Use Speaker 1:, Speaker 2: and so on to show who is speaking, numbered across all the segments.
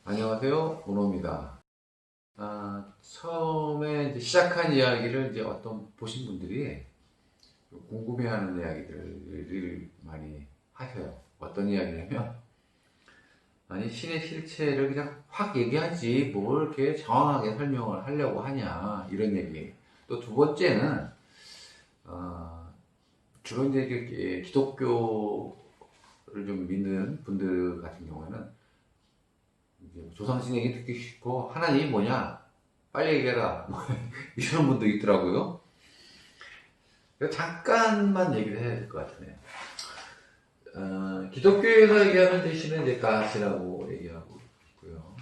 Speaker 1: 안녕하세요, 문호입니다. 처음에 이제 시작한 이야기를 이제 어떤 보신 분들이 궁금해하는 이야기들을 많이 하세요. 어떤 이야기냐면, 아니, 신의 실체를 그냥 확 얘기하지, 뭘 이렇게 정확하게 설명을 하려고 하냐, 이런 얘기. 또 두 번째는, 주로 이제 기독교를 좀 믿는 분들 같은 경우에는, 조상신 얘기 듣기 싫고 하나님이 뭐냐 빨리 얘기해라 뭐 이런 분도 있더라고요. 잠깐만 얘기를 해야 될 것 같으네요. 기독교에서 얘기하는 대신에 이제 가시라고 얘기하고 있고요.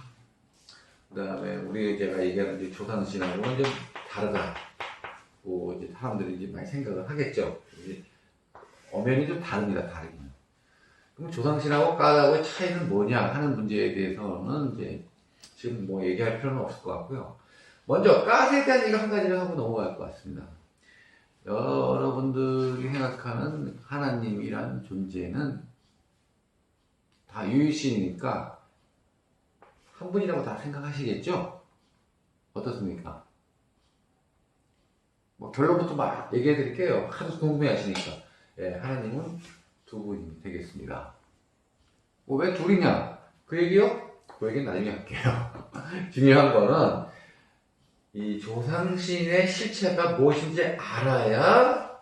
Speaker 1: 그 다음에 제가 얘기하는 이제 조상신하고는 좀 다르다고 이제 사람들이 이제 많이 생각을 하겠죠. 이제 엄연히 좀 다릅니다. 다르기는. 그럼 조상신하고 가하고의 차이는 뭐냐 하는 문제에 대해서는 이제 지금 뭐 얘기할 필요는 없을 것 같고요. 먼저 가스에 대한 얘기 한 가지를 하고 넘어갈 것 같습니다. 여러분들이 생각하는 하나님이란 존재는 다 유일신이니까 한 분이라고 다 생각하시겠죠? 어떻습니까? 뭐 결론부터 막 얘기해 드릴게요. 하도 궁금해 하시니까. 예, 하나님은 두 분이 되겠습니다. 왜 둘이냐? 그 얘기요? 그 얘기는 나중에 할게요. 중요한 거는 이 조상신의 실체가 무엇인지 알아야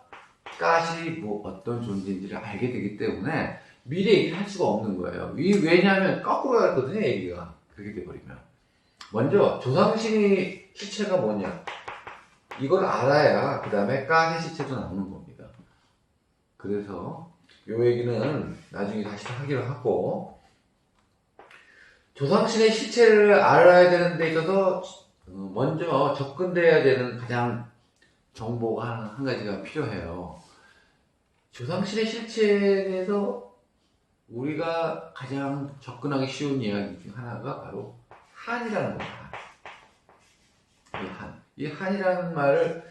Speaker 1: 가시 뭐 어떤 존재인지를 알게 되기 때문에 미래 얘기를 할 수가 없는 거예요. 왜냐하면 거꾸로 갔거든요, 얘기가. 그렇게 돼버리면. 먼저 조상신의 실체가 뭐냐? 이걸 알아야 그 다음에 가시 실체도 나오는 겁니다. 그래서 이 얘기는 나중에 다시 하기로 하고, 조상신의 실체를 알아야 되는 데 있어서 먼저 접근돼야 되는 가장 정보가 한 가지가 필요해요. 조상신의 실체에 대해서 우리가 가장 접근하기 쉬운 이야기 중 하나가 바로 한이라는 겁니다. 이 한이라는 말을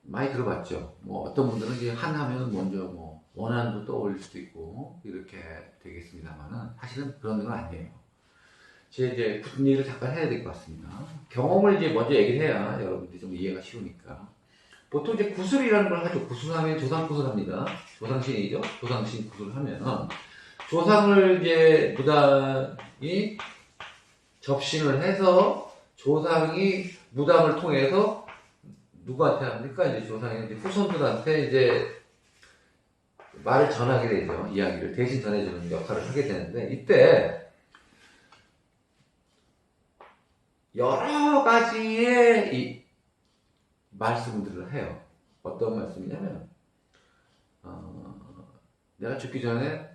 Speaker 1: 많이 들어봤죠. 뭐 어떤 분들은 이제 한 하면 먼저 뭐 원한도 떠올릴 수도 있고 이렇게 되겠습니다만은 사실은 그런 건 아니에요. 이제 무슨 얘기를 잠깐 해야 될 것 같습니다. 경험을 이제 먼저 얘기를 해야 여러분들이 좀 이해가 쉬우니까. 보통 이제 구술이라는 걸 하죠. 구술하면 조상 구술합니다. 조상신이죠. 조상신 구술하면 조상을 이제 무당이 접신을 해서 조상이 무당을 통해서 누구한테 합니까? 이제 조상이 이제 후손들한테 이제 말을 전하게 되죠. 이야기를 대신 전해주는 역할을 하게 되는데, 이때 여러 가지의 이 말씀들을 해요. 어떤 말씀이냐면, 내가 죽기 전에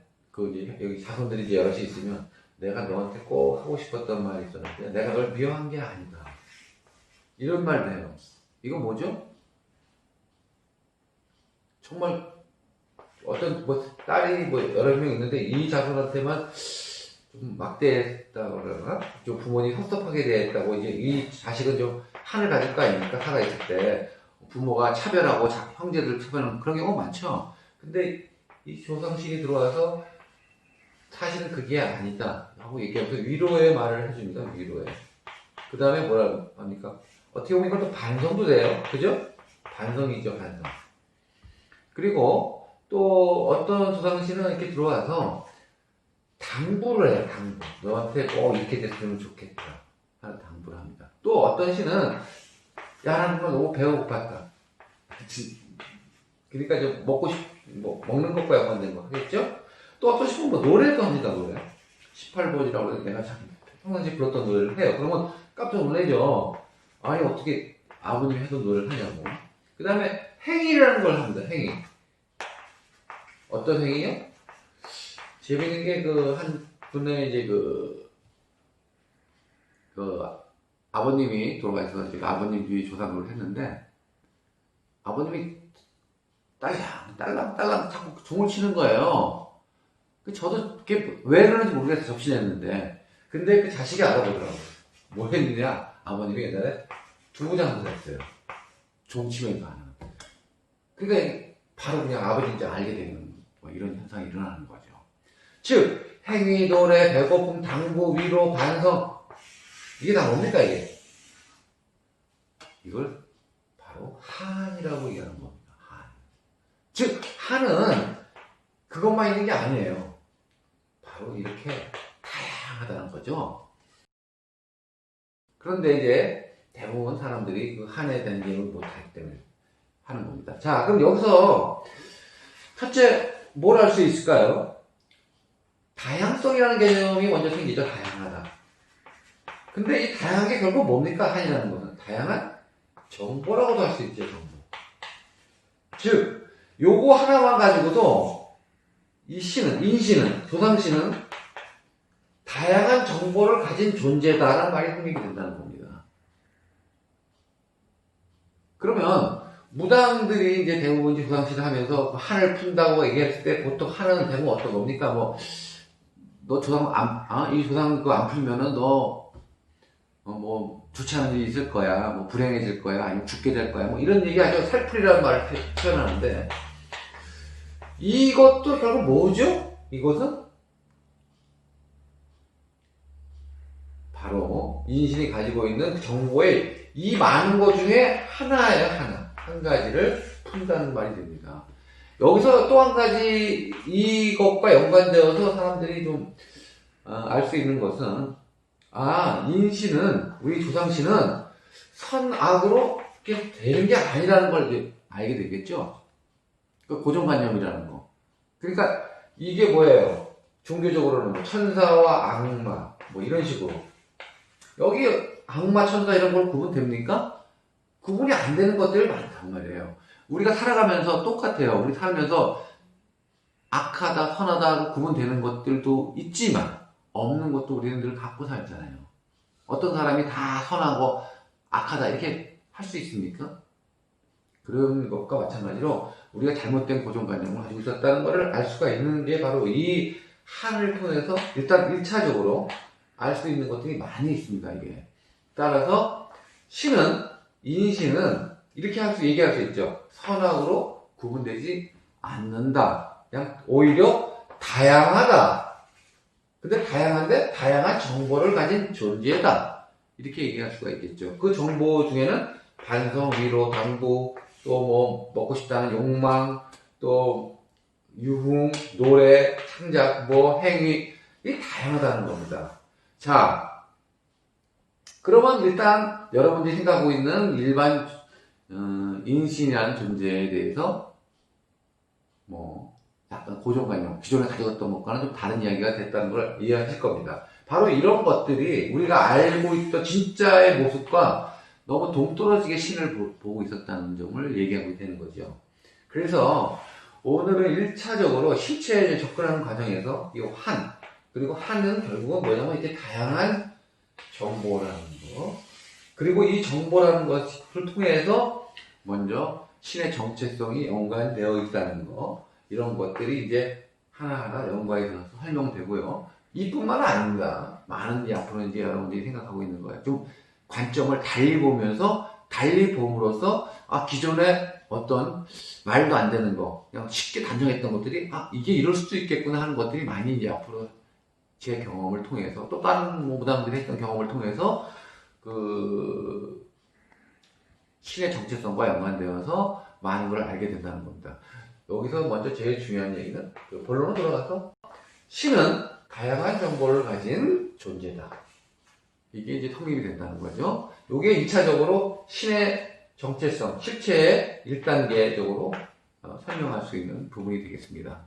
Speaker 1: 이제 여기 자손들이 이제 여럿이 있으면 내가 너한테 꼭 하고 싶었던 말이 있었는데 내가 널 미워한 게 아니다. 이런 말을 해요. 이거 뭐죠? 정말 어떤 딸이 여러 명 있는데 이 자손한테만 좀 막대했다고 그러나 좀 부모님이 섭섭하게 대했다고, 이제 이 자식은 좀 한을 가질 거 아닙니까? 살아있을 때 부모가 차별하고 형제들 차별하는 그런 경우가 많죠. 근데 이 조상신이 들어와서 사실은 그게 아니다 하고 얘기하면서 위로의 말을 해줍니다. 위로의. 그 다음에 뭐라 합니까? 어떻게 보면 이것도 반성도 돼요. 그죠? 반성이죠, 반성. 그리고 또 어떤 조상신은 이렇게 들어와서 당부를 해요. 당부. 너한테 꼭 이렇게 됐으면 좋겠다 하는 당부를 합니다. 또 어떤 신은 야, 하는 건 너무 배가 고팠다. 그러니까 좀 먹는 것과 연관된 거 하겠죠? 또 어떤 신은 노래도 합니다. 노래. 18번이라고 해서 내가 참 평상시 불렀던 노래를 해요. 그러면 깜짝 놀라죠. 아니 어떻게 아버님이 하던 노래를 하냐고. 그 다음에 행위라는 걸 합니다. 행위. 어떤 행위요? 재밌는 게 한 분의 이제 아버님이 돌아가셔서 제가 아버님 뒤에 조상을 했는데, 아버님이 딸랑 자꾸 종을 치는 거예요. 저도 그게 왜 그러는지 모르겠어요. 접신했는데. 근데 그 자식이 알아보더라고요. 뭐 했느냐? 아버님이 옛날에 두부장을 했어요. 종 치면서 하는. 그러니까 바로 그냥 아버지인지 알게 되는 이런 현상이 일어나는 거죠. 즉, 행위, 노래, 배고픔, 당부, 위로, 반성. 이게 다 뭡니까, 이게? 이걸 바로 한이라고 얘기하는 겁니다. 한. 즉, 한은 그것만 있는 게 아니에요. 바로 이렇게 다양하다는 거죠. 그런데 이제 대부분 사람들이 그 한에 대한 이해를 못하기 때문에 하는 겁니다. 자, 그럼 여기서 첫째, 뭘 알 수 있을까요? 다양성이라는 개념이 먼저 생기죠. 다양하다. 근데 이 다양한 게 결국 뭡니까? 한이라는 것은 다양한 정보라고도 할 수 있죠. 정보. 즉 요거 하나만 가지고도 이 씨는, 인씨는, 조상씨는 다양한 정보를 가진 존재다라는 말이 생기게 된다는 겁니다. 그러면 무당들이 이제 대부분 이제 조상씨를 하면서 한을 푼다고 얘기했을 때 보통 한은 대부분 어떤 겁니까? 뭐 너 조상 이 조상 그거 안 풀면은 너 뭐 좋지 않은 일이 있을 거야, 뭐 불행해질 거야, 아니면 죽게 될 거야, 뭐 이런 얘기하죠. 살풀이라는 말을 표현하는데 이것도 결국 뭐죠? 이것은 바로 인신이 가지고 있는 정보의 이 많은 것 중에 하나예요. 하나. 한 가지를 푼다는 말이 됩니다. 여기서 또 한 가지 이것과 연관되어서 사람들이 좀 알 수 있는 것은 인신은, 우리 조상신은 선악으로 이렇게 되는 게 아니라는 걸 이제 알게 되겠죠. 그 고정관념이라는 거. 그러니까 이게 뭐예요? 종교적으로는 뭐 천사와 악마 뭐 이런 식으로 여기 악마, 천사 이런 걸 구분됩니까? 구분이 안 되는 것들이 많단 말이에요. 우리가 살아가면서 똑같아요. 우리 살면서 악하다, 선하다 구분되는 것들도 있지만 없는 것도 우리는 늘 갖고 살잖아요. 어떤 사람이 다 선하고 악하다 이렇게 할 수 있습니까? 그런 것과 마찬가지로 우리가 잘못된 고정관념을 가지고 있었다는 것을 알 수가 있는 게 바로 이 한을 통해서 일단 1차적으로 알 수 있는 것들이 많이 있습니다. 이게 따라서 신은, 인신은 이렇게 얘기할 수 있죠. 선악으로 구분되지 않는다. 그냥 오히려 다양하다. 근데 다양한데 다양한 정보를 가진 존재다. 이렇게 얘기할 수가 있겠죠. 그 정보 중에는 반성, 위로, 당부, 또 뭐 먹고 싶다는 욕망, 또 유흥, 노래, 창작, 뭐 행위, 이 다양하다는 겁니다. 자, 그러면 일단 여러분들이 생각하고 있는 일반 인신이라는 존재에 대해서 뭐 약간 고정관념, 기존에 가져갔던 것과는 좀 다른 이야기가 됐다는 걸 이해하실 겁니다. 바로 이런 것들이 우리가 알고 있던 진짜의 모습과 너무 동떨어지게 신을 보고 있었다는 점을 얘기하고 되는 거죠. 그래서 오늘은 1차적으로 실체에 접근하는 과정에서 이 한, 그리고 한은 결국은 뭐냐면 이제 다양한 정보라는 거, 그리고 이 정보라는 것을 통해서 먼저 신의 정체성이 연관되어 있다는 거, 이런 것들이 이제 하나하나 연관이 되어서 설명되고요. 이뿐만 아닙니다. 많은 이제 앞으로 이제 여러분들이 생각하고 있는 거예요. 좀 관점을 달리 보면서, 달리 봄으로써 기존에 어떤 말도 안 되는 거, 그냥 쉽게 단정했던 것들이 이게 이럴 수도 있겠구나 하는 것들이 많이 이제 앞으로 제 경험을 통해서, 또 다른 무당들이 했던 경험을 통해서 그 신의 정체성과 연관되어서 많은 걸 알게 된다는 겁니다. 여기서 먼저 제일 중요한 얘기는 본론으로 돌아가서 신은 다양한 정보를 가진 존재다. 이게 이제 성립이 된다는 거죠. 이게 2차적으로 신의 정체성, 실체의 1단계적으로 설명할 수 있는 부분이 되겠습니다.